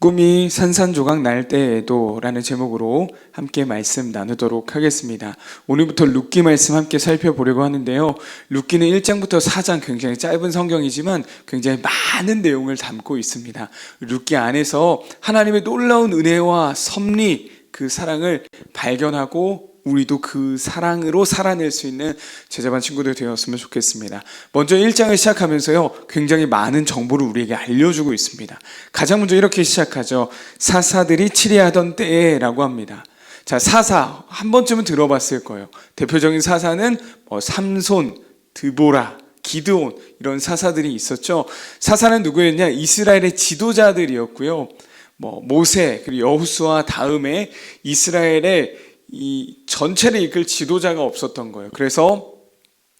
꿈이 산산조각 날 때에도 라는 제목으로 함께 말씀 나누도록 하겠습니다. 오늘부터 룻기 말씀 함께 살펴보려고 하는데요. 룻기는 1장부터 4장 굉장히 짧은 성경이지만 굉장히 많은 내용을 담고 있습니다. 룻기 안에서 하나님의 놀라운 은혜와 섭리, 그 사랑을 발견하고 우리도 그 사랑으로 살아낼 수 있는 제자반 친구들 되었으면 좋겠습니다. 먼저 1장을 시작하면서요, 굉장히 많은 정보를 우리에게 알려주고 있습니다. 가장 먼저 이렇게 시작하죠. 사사들이 치리하던 때에 라고 합니다. 자, 사사 한 번쯤은 들어봤을 거예요. 대표적인 사사는 삼손, 드보라, 기드온, 이런 사사들이 있었죠. 사사는 누구였냐? 이스라엘의 지도자들이었고요. 모세 그리고 여호수아 다음에 이스라엘의 이 전체를 이끌 지도자가 없었던 거예요. 그래서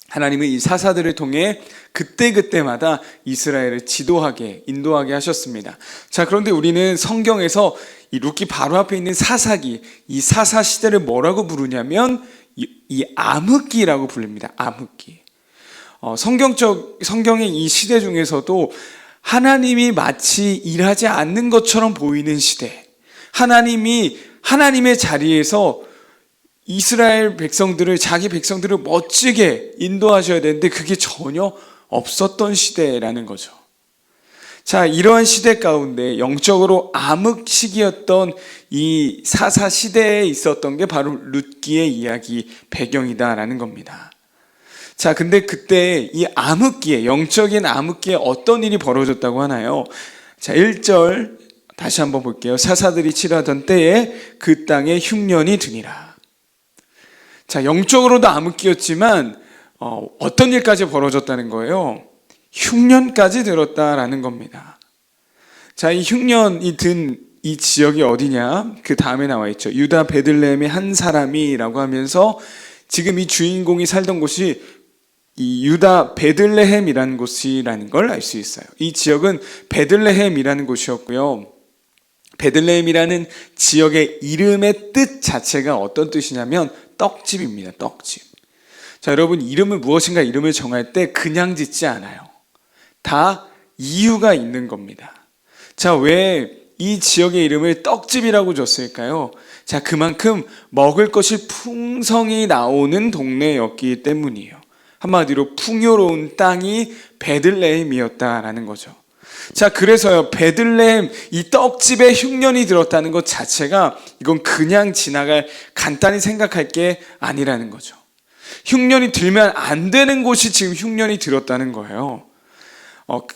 하나님은 이 사사들을 통해 그때그때마다 이스라엘을 지도하게, 인도하게 하셨습니다. 자, 그런데 우리는 성경에서 이 룻기 바로 앞에 있는 사사기, 이 사사 시대를 뭐라고 부르냐면 이 암흑기라고 부릅니다. 암흑기. 성경의 이 시대 중에서도 하나님이 마치 일하지 않는 것처럼 보이는 시대, 하나님이 하나님의 자리에서 이스라엘 백성들을, 자기 백성들을 멋지게 인도하셔야 되는데 그게 전혀 없었던 시대라는 거죠. 자, 이러한 시대 가운데 영적으로 암흑 시기였던 이 사사 시대에 있었던 게 바로 룻기의 이야기 배경이다라는 겁니다. 자, 근데 그때 이 암흑기에, 영적인 암흑기에 어떤 일이 벌어졌다고 하나요? 자, 1절 다시 한번 볼게요. 사사들이 치르하던 때에 그 땅에 흉년이 드니라. 자, 영적으로도 암흑기였지만 어떤 일까지 벌어졌다는 거예요? 흉년까지 들었다라는 겁니다. 자, 이 흉년이 든 이 지역이 어디냐? 그 다음에 나와 있죠. 유다 베들레헴의 한 사람이라고 하면서 지금 이 주인공이 살던 곳이 이 유다 베들레헴이라는 곳이라는 걸 알 수 있어요. 이 지역은 베들레헴이라는 곳이었고요. 베들레헴이라는 지역의 이름의 뜻 자체가 어떤 뜻이냐면 떡집입니다. 떡집. 자, 여러분, 이름을 무엇인가 이름을 정할 때 그냥 짓지 않아요. 다 이유가 있는 겁니다. 자, 왜 이 지역의 이름을 떡집이라고 줬을까요? 자, 그만큼 먹을 것이 풍성히 나오는 동네였기 때문이에요. 한마디로 풍요로운 땅이 베들레헴이었다라는 거죠. 자, 그래서요, 베들레헴 이 떡집에 흉년이 들었다는 것 자체가 이건 그냥 지나갈, 간단히 생각할 게 아니라는 거죠. 흉년이 들면 안 되는 곳이 지금 흉년이 들었다는 거예요.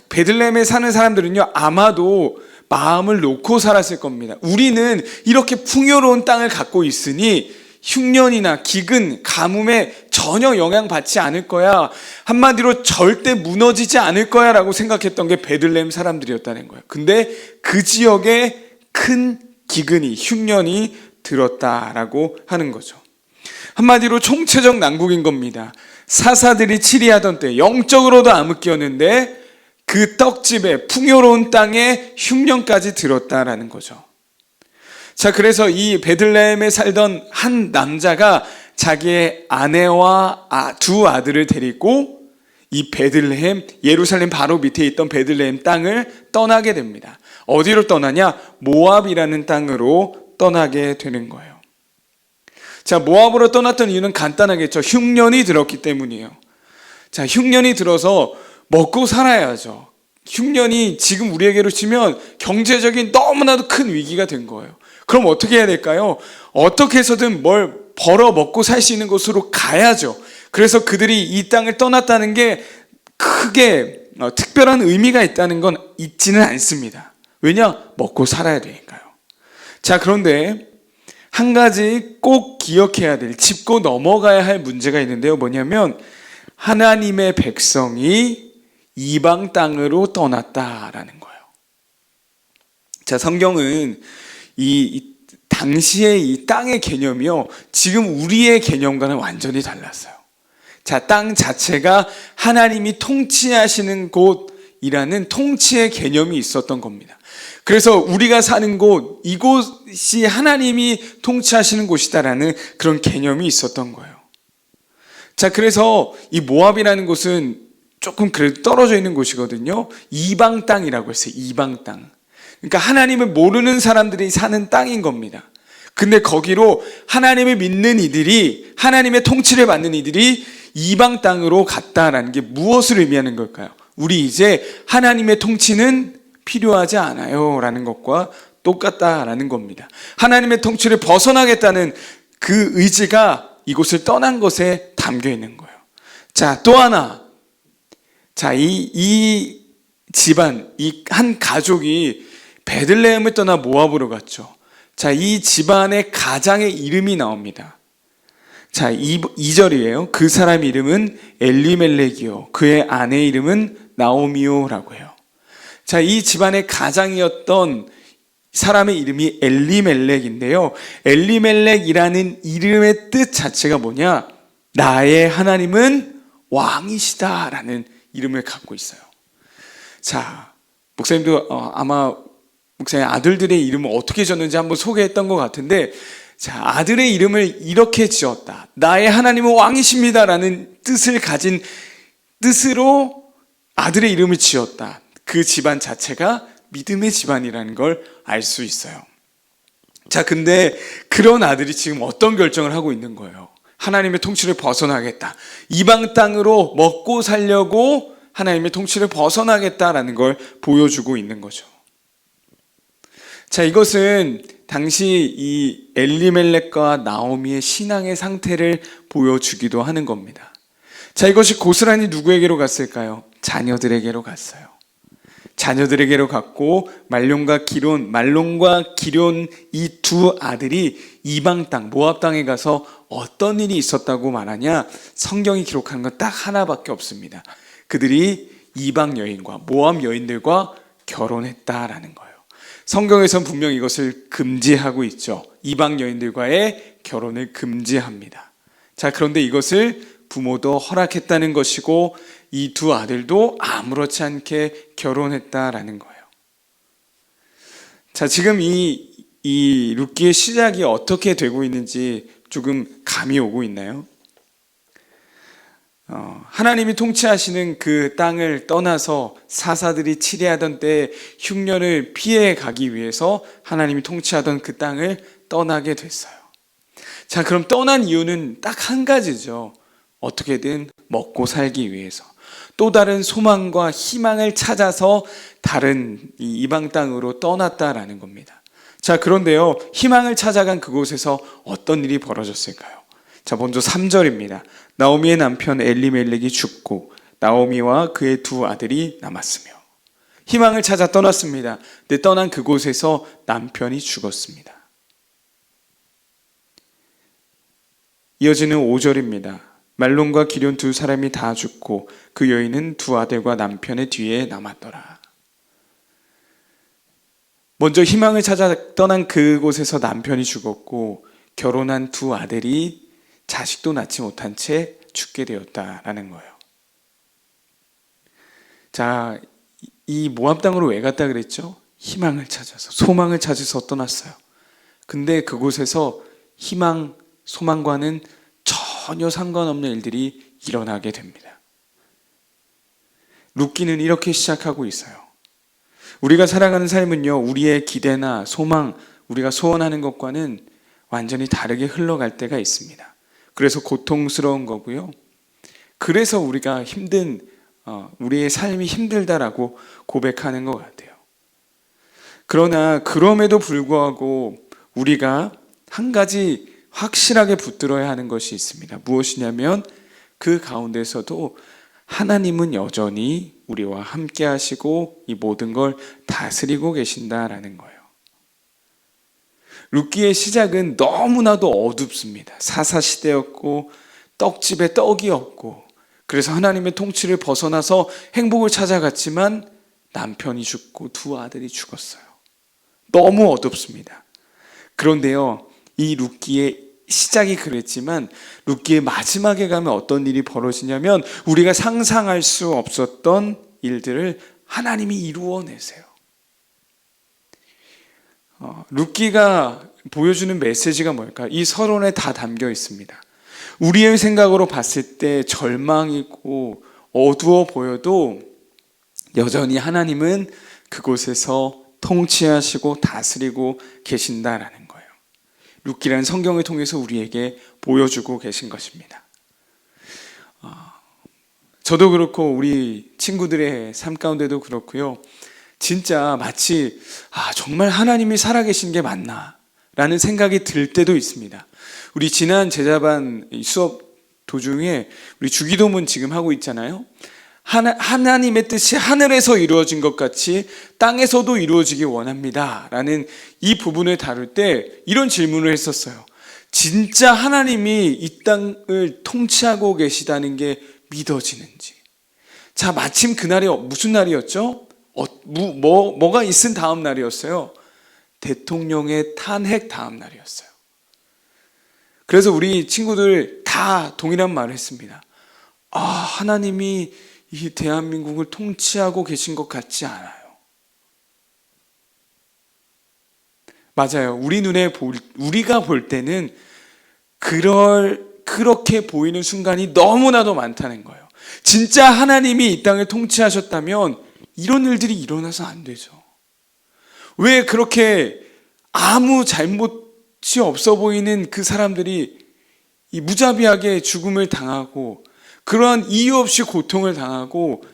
베들레헴에 사는 사람들은요, 아마도 마음을 놓고 살았을 겁니다. 우리는 이렇게 풍요로운 땅을 갖고 있으니 흉년이나 기근, 가뭄에 전혀 영향받지 않을 거야, 한마디로 절대 무너지지 않을 거야 라고 생각했던 게 베들레헴 사람들이었다는 거예요. 근데 그 지역에 큰 기근이, 흉년이 들었다라고 하는 거죠. 한마디로 총체적 난국인 겁니다. 사사들이 치리하던 때 영적으로도 암흑기였는데 그 떡집에, 풍요로운 땅에 흉년까지 들었다라는 거죠. 자, 그래서 이 베들레헴에 살던 한 남자가 자기의 아내와 두 아들을 데리고 이 베들레헴, 예루살렘 바로 밑에 있던 베들레헴 땅을 떠나게 됩니다. 어디로 떠나냐? 모압이라는 땅으로 떠나게 되는 거예요. 자, 모압으로 떠났던 이유는 간단하겠죠. 흉년이 들었기 때문이에요. 자, 흉년이 들어서 먹고 살아야죠. 흉년이 지금 우리에게로 치면 경제적인 너무나도 큰 위기가 된 거예요. 그럼 어떻게 해야 될까요? 어떻게 해서든 뭘 벌어 먹고 살 수 있는 곳으로 가야죠. 그래서 그들이 이 땅을 떠났다는 게 크게 특별한 의미가 있다는 건 있지는 않습니다. 왜냐? 먹고 살아야 되니까요. 자, 그런데 한 가지 꼭 기억해야 될, 짚고 넘어가야 할 문제가 있는데요. 뭐냐면 하나님의 백성이 이방 땅으로 떠났다라는 거예요. 자, 성경은 이 당시의 이 땅의 개념이요, 지금 우리의 개념과는 완전히 달랐어요. 자, 땅 자체가 하나님이 통치하시는 곳이라는 통치의 개념이 있었던 겁니다. 그래서 우리가 사는 곳, 이곳이 하나님이 통치하시는 곳이다라는 그런 개념이 있었던 거예요. 자, 그래서 이 모압이라는 곳은 조금 그래도 떨어져 있는 곳이거든요. 이방 땅이라고 했어요. 이방 땅. 그러니까 하나님을 모르는 사람들이 사는 땅인 겁니다. 근데 거기로 하나님을 믿는 이들이, 하나님의 통치를 받는 이들이 이방 땅으로 갔다라는 게 무엇을 의미하는 걸까요? 우리 이제 하나님의 통치는 필요하지 않아요 라는 것과 똑같다라는 겁니다. 하나님의 통치를 벗어나겠다는 그 의지가 이곳을 떠난 것에 담겨 있는 거예요. 자, 또 하나. 자, 이 집안, 이 한 가족이 베들레헴을 떠나 모압으로 갔죠. 자, 이 집안의 가장의 이름이 나옵니다. 자, 2절이에요. 그 사람 이름은 엘리멜렉이요, 그의 아내 이름은 나오미요 라고 해요. 자, 이 집안의 가장이었던 사람의 이름이 엘리멜렉인데요, 엘리멜렉이라는 이름의 뜻 자체가 뭐냐? 나의 하나님은 왕이시다 라는 이름을 갖고 있어요. 자, 목사님도 아마 목사님 아들들의 이름을 어떻게 졌는지 한번 소개했던 것 같은데, 자, 아들의 이름을 이렇게 지었다. 나의 하나님은 왕이십니다 라는 뜻을 가진 뜻으로 아들의 이름을 지었다. 그 집안 자체가 믿음의 집안이라는 걸 알 수 있어요. 자, 근데 그런 아들이 지금 어떤 결정을 하고 있는 거예요? 하나님의 통치를 벗어나겠다. 이방 땅으로 먹고 살려고 하나님의 통치를 벗어나겠다라는 걸 보여주고 있는 거죠. 자, 이것은 당시 이 엘리멜렉과 나오미의 신앙의 상태를 보여주기도 하는 겁니다. 자, 이것이 고스란히 누구에게로 갔을까요? 자녀들에게로 갔어요. 자녀들에게로 갔고, 말론과 기론 이 두 아들이 이방 땅, 모압 땅에 가서 어떤 일이 있었다고 말하냐? 성경이 기록한 건 딱 하나밖에 없습니다. 그들이 이방 여인과 모압 여인들과 결혼했다라는 거예요. 성경에선 분명히 이것을 금지하고 있죠. 이방 여인들과의 결혼을 금지합니다. 자, 그런데 이것을 부모도 허락했다는 것이고, 이 두 아들도 아무렇지 않게 결혼했다라는 거예요. 자, 지금 이 룻기의 시작이 어떻게 되고 있는지 조금 감이 오고 있나요? 하나님이 통치하시는 그 땅을 떠나서 사사들이 치리하던 때 흉년을 피해 가기 위해서 하나님이 통치하던 그 땅을 떠나게 됐어요. 자, 그럼 떠난 이유는 딱 한 가지죠. 어떻게든 먹고 살기 위해서. 또 다른 소망과 희망을 찾아서 다른 이방 땅으로 떠났다라는 겁니다. 자, 그런데요, 희망을 찾아간 그곳에서 어떤 일이 벌어졌을까요? 자, 먼저 3절입니다. 나오미의 남편 엘리멜렉이 죽고 나오미와 그의 두 아들이 남았으며. 희망을 찾아 떠났습니다. 근데 떠난 그곳에서 남편이 죽었습니다. 이어지는 5절입니다. 말론과 기럨 두 사람이 다 죽고 그 여인은 두 아들과 남편의 뒤에 남았더라. 먼저 희망을 찾아 떠난 그곳에서 남편이 죽었고, 결혼한 두 아들이 자식도 낳지 못한 채 죽게 되었다라는 거예요. 자, 이 모압 땅으로 왜 갔다 그랬죠? 희망을 찾아서, 소망을 찾아서 떠났어요. 근데 그곳에서 희망, 소망과는 전혀 상관없는 일들이 일어나게 됩니다. 룻기는 이렇게 시작하고 있어요. 우리가 살아가는 삶은요, 우리의 기대나 소망, 우리가 소원하는 것과는 완전히 다르게 흘러갈 때가 있습니다. 그래서 고통스러운 거고요. 그래서 우리가 우리의 삶이 힘들다라고 고백하는 것 같아요. 그러나 그럼에도 불구하고 우리가 한 가지 확실하게 붙들어야 하는 것이 있습니다. 무엇이냐면 그 가운데서도 하나님은 여전히 우리와 함께 하시고 이 모든 걸 다스리고 계신다라는 거예요. 룻기의 시작은 너무나도 어둡습니다. 사사시대였고 떡집에 떡이 없고, 그래서 하나님의 통치를 벗어나서 행복을 찾아갔지만 남편이 죽고 두 아들이 죽었어요. 너무 어둡습니다. 그런데요, 이 룻기의 시작이 그랬지만 룻기의 마지막에 가면 어떤 일이 벌어지냐면 우리가 상상할 수 없었던 일들을 하나님이 이루어내세요. 룻기가 보여주는 메시지가 뭘까? 이 서론에 다 담겨 있습니다. 우리의 생각으로 봤을 때 절망이고 어두워 보여도 여전히 하나님은 그곳에서 통치하시고 다스리고 계신다라는 거예요. 룻기라는 성경을 통해서 우리에게 보여주고 계신 것입니다. 저도 그렇고 우리 친구들의 삶 가운데도 그렇고요. 진짜 마치 정말 하나님이 살아계신 게 맞나 라는 생각이 들 때도 있습니다. 우리 지난 제자반 수업 도중에 우리 주기도문 지금 하고 있잖아요. 하나님의 뜻이 하늘에서 이루어진 것 같이 땅에서도 이루어지기 원합니다 라는 이 부분을 다룰 때 이런 질문을 했었어요. 진짜 하나님이 이 땅을 통치하고 계시다는 게 믿어지는지. 자, 마침 그날이 무슨 날이었죠? 뭐가 있은 다음 날이었어요. 대통령의 탄핵 다음 날이었어요. 그래서 우리 친구들 다 동일한 말을 했습니다. 하나님이 이 대한민국을 통치하고 계신 것 같지 않아요. 맞아요. 우리가 볼 때는 그렇게 보이는 순간이 너무나도 많다는 거예요. 진짜 하나님이 이 땅을 통치하셨다면 이런 일들이 일어나서 안 되죠. 왜 그렇게 아무 잘못이 없어 보이는 그 사람들이 이 무자비하게 죽음을 당하고 그러한 이유 없이 고통을 당하고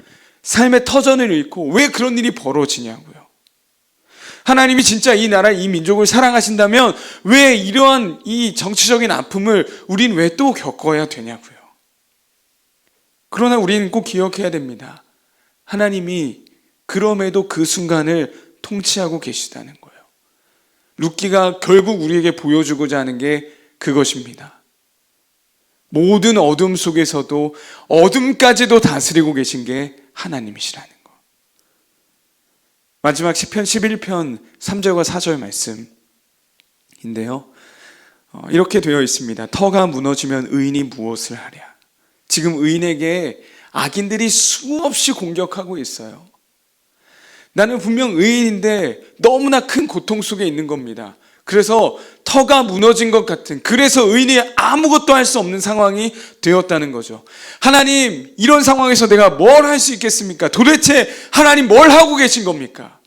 삶의 터전을 잃고 왜 그런 일이 벌어지냐고요. 하나님이 진짜 이 나라, 이 민족을 사랑하신다면 왜 이러한 이 정치적인 아픔을 우린 왜 또 겪어야 되냐고요. 그러나 우리는 꼭 기억해야 됩니다. 하나님이 그럼에도 그 순간을 통치하고 계시다는 거예요. 룻기가 결국 우리에게 보여주고자 하는 게 그것입니다. 모든 어둠 속에서도 어둠까지도 다스리고 계신 게 하나님이시라는 거. 마지막 시편 11편 3절과 4절 말씀인데요. 이렇게 되어 있습니다. 터가 무너지면 의인이 무엇을 하랴. 지금 의인에게 악인들이 수없이 공격하고 있어요. 나는 분명 의인인데 너무나 큰 고통 속에 있는 겁니다. 그래서 터가 무너진 것 같은, 그래서 의인이 아무것도 할 수 없는 상황이 되었다는 거죠. 하나님, 이런 상황에서 내가 뭘 할 수 있겠습니까? 도대체 하나님 뭘 하고 계신 겁니까?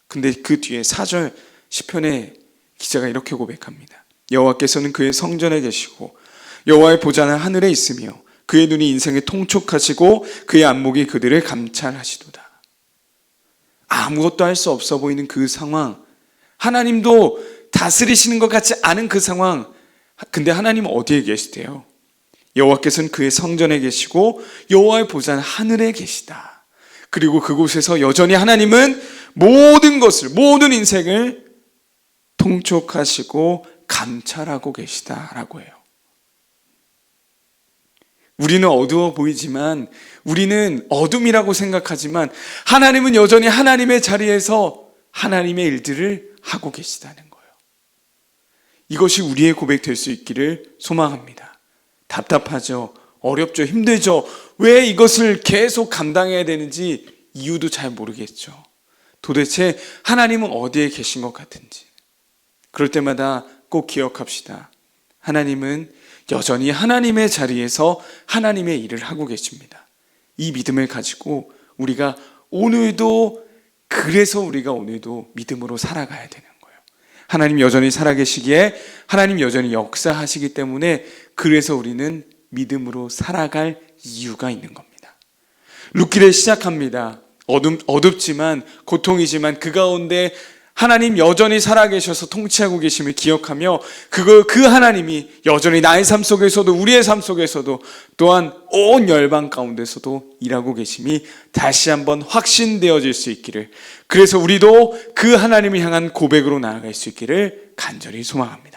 근데 그 뒤에 4절 시편의 기자가 이렇게 고백합니다. 여호와께서는 그의 성전에 계시고 여호와의 보좌는 하늘에 있으며 그의 눈이 인생에 통촉하시고 그의 안목이 그들을 감찰하시도다. 아무것도 할 수 없어 보이는 그 상황, 하나님도 다스리시는 것 같지 않은 그 상황, 근데 하나님은 어디에 계시대요? 여호와께서는 그의 성전에 계시고 여호와의 보좌는 하늘에 계시다. 그리고 그곳에서 여전히 하나님은 모든 것을, 모든 인생을 통촉하시고 감찰하고 계시다라고 해요. 우리는 어두워 보이지만, 우리는 어둠이라고 생각하지만 하나님은 여전히 하나님의 자리에서 하나님의 일들을 하고 계시다는 거예요. 이것이 우리의 고백될 수 있기를 소망합니다. 답답하죠. 어렵죠. 힘들죠. 왜 이것을 계속 감당해야 되는지 이유도 잘 모르겠죠. 도대체 하나님은 어디에 계신 것 같은지. 그럴 때마다 꼭 기억합시다. 하나님은 여전히 하나님의 자리에서 하나님의 일을 하고 계십니다. 이 믿음을 가지고 우리가 오늘도, 그래서 우리가 오늘도 믿음으로 살아가야 되는 거예요. 하나님 여전히 살아계시기에, 하나님 여전히 역사하시기 때문에, 그래서 우리는 믿음으로 살아갈 이유가 있는 겁니다. 룻기를 시작합니다. 어둡지만, 고통이지만 그 가운데 하나님 여전히 살아계셔서 통치하고 계심을 기억하며 그 하나님이 여전히 나의 삶 속에서도, 우리의 삶 속에서도, 또한 온 열방 가운데서도 일하고 계심이 다시 한번 확신되어질 수 있기를, 그래서 우리도 그 하나님을 향한 고백으로 나아갈 수 있기를 간절히 소망합니다.